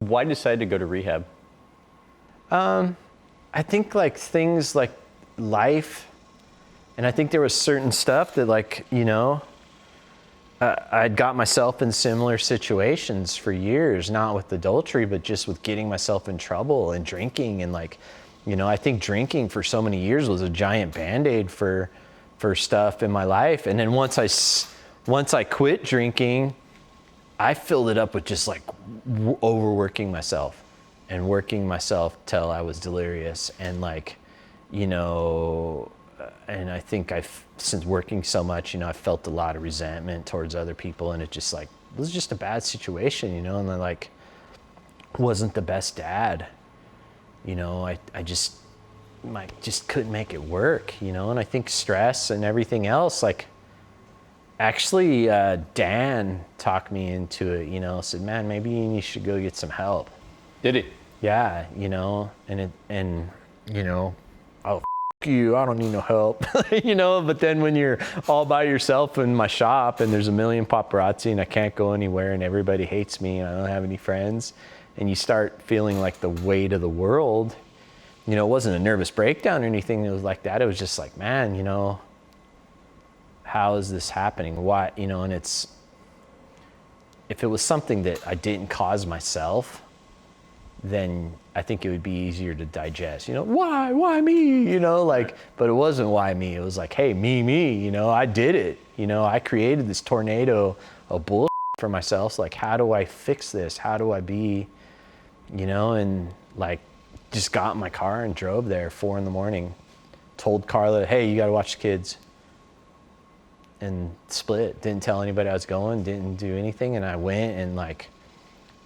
Why decide to go to rehab? I think like things like life, and I think there was certain stuff that like, you know, I'd got myself in similar situations for years, not with adultery, but just with getting myself in trouble and drinking. And like, you know, I think drinking for so many years was a giant Band-Aid for stuff in my life. And then once I quit drinking, I filled it up with just like overworking myself and working myself till I was delirious. And like, you know, and I think since working so much, you know, I felt a lot of resentment towards other people, and it just like, it was just a bad situation, you know, and I like wasn't the best dad, you know, I just couldn't make it work, you know. And I think stress and everything else, like actually Dan talked me into it, you know, said, man, maybe you should go get some help. Did he? Yeah, you know, and you know, oh, you, I don't need no help, you know. But then when you're all by yourself in my shop and there's a million paparazzi and I can't go anywhere and everybody hates me and I don't have any friends, and you start feeling like the weight of the world, you know, it wasn't a nervous breakdown or anything. It was like that. It was just like, man, you know, how is this happening? Why, you know? And it's, if it was something that I didn't cause myself, then I think it would be easier to digest, you know, why me, you know, like, but it wasn't why me. It was like, hey, me, you know, I did it, you know, I created this tornado of bullshit for myself. So like, how do I fix this? How do I be, you know? And like, just got in my car and drove there 4 a.m, told Carla, hey, you got to watch the kids, and split. Didn't tell anybody I was going, didn't do anything. And I went, and like,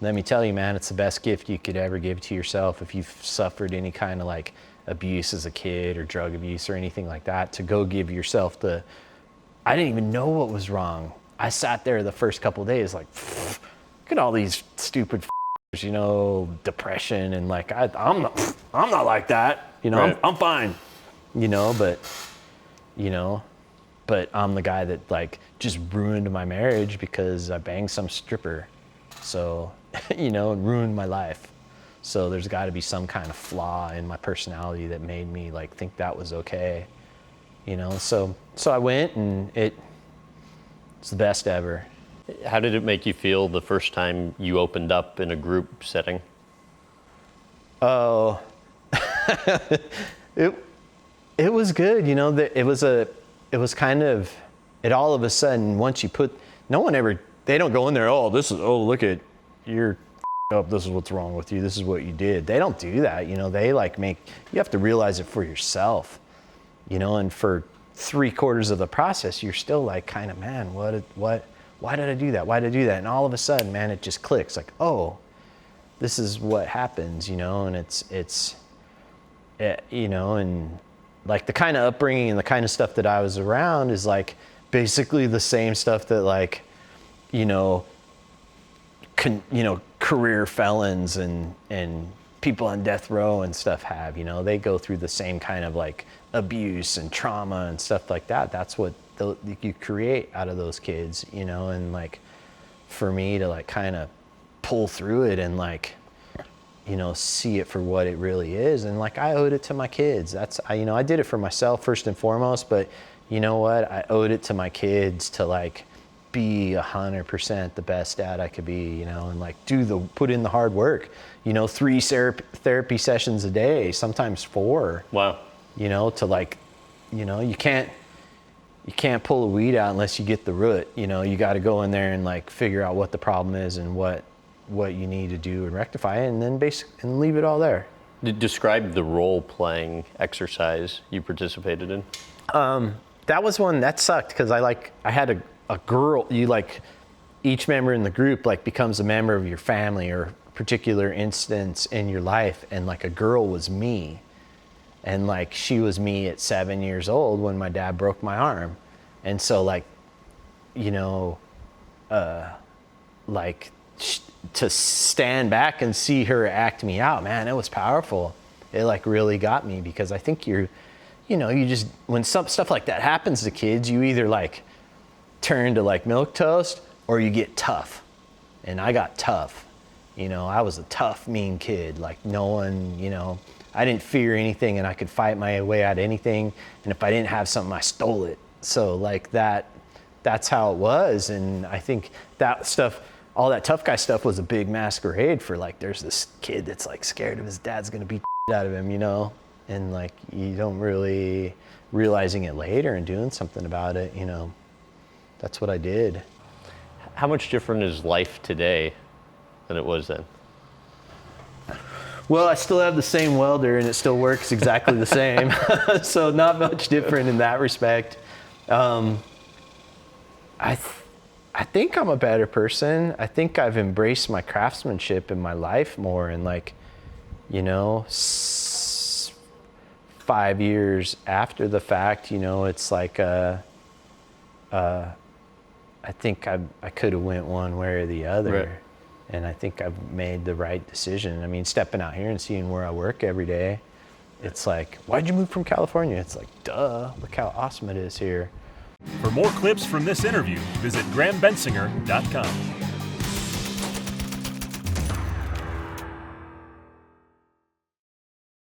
let me tell you, man, it's the best gift you could ever give to yourself if you've suffered any kind of like abuse as a kid or drug abuse or anything like that, to go give yourself I didn't even know what was wrong. I sat there the first couple of days like, look at all these stupid, you know, depression, and like, I'm not like that, you know, right. I'm fine, you know, but I'm the guy that like just ruined my marriage because I banged some stripper. So, you know, and ruined my life. So there's got to be some kind of flaw in my personality that made me like think that was okay, you know. So I went, and it's the best ever. How did it make you feel the first time you opened up in a group setting? Oh, it was good, you know. It was kind of, it all of a sudden, once you put, they don't go in there, look at, you're up, this is what's wrong with you, this is what you did. They don't do that, you know. They like you have to realize it for yourself, you know. And for 3/4 of the process, you're still like, kind of, man, why did I do that? Why did I do that? And all of a sudden, man, it just clicks, like, oh, this is what happens, you know. And it's you know, and like the kind of upbringing and the kind of stuff that I was around is like basically the same stuff that like, you know, career felons and people on death row and stuff have, you know. They go through the same kind of like abuse and trauma and stuff like that. That's what you create out of those kids, you know. And like, for me to like kind of pull through it and like, you know, see it for what it really is. And like, I owed it to my kids. You know, I did it for myself first and foremost, but you know what? I owed it to my kids to like be 100% the best dad I could be, you know, and like put in the hard work, you know, 3 therapy sessions a day, sometimes 4. Wow. You know, to like, you know, you can't pull a weed out unless you get the root, you know. You got to go in there and like figure out what the problem is and what you need to do and rectify it, and then and leave it all there. Describe the role-playing exercise you participated in. That was one that sucked, because I had a girl. You like, each member in the group like becomes a member of your family or a particular instance in your life, and like a girl was me, and like she was me at 7 years old when my dad broke my arm. And so like, you know, like to stand back and see her act me out, man, it was powerful. It like really got me, because I think you know, you just, when some stuff like that happens to kids, you either like turn to like milquetoast or you get tough. And I got tough, You know, I was a tough, mean kid. Like no one, you know, I didn't fear anything and I could fight my way out of anything. And if I didn't have something, I stole it. So like that's how it was. And I think that stuff, all that tough guy stuff was a big masquerade for like, there's this kid that's like scared of his dad's gonna beat the out of him, you know? And like, you don't really realizing it later and doing something about it, you know? That's what I did. How much different is life today than it was then? Well, I still have the same welder and it still works exactly the same. So not much different in that respect. I think I'm a better person. I think I've embraced my craftsmanship in my life more, and like, you know, 5 years after the fact, you know, it's like I think I could have went one way or the other. Right. And I think I've made the right decision. I mean, stepping out here and seeing where I work every day, it's like, why'd you move from California? It's like, duh, look how awesome it is here. For more clips from this interview, visit GrahamBensinger.com.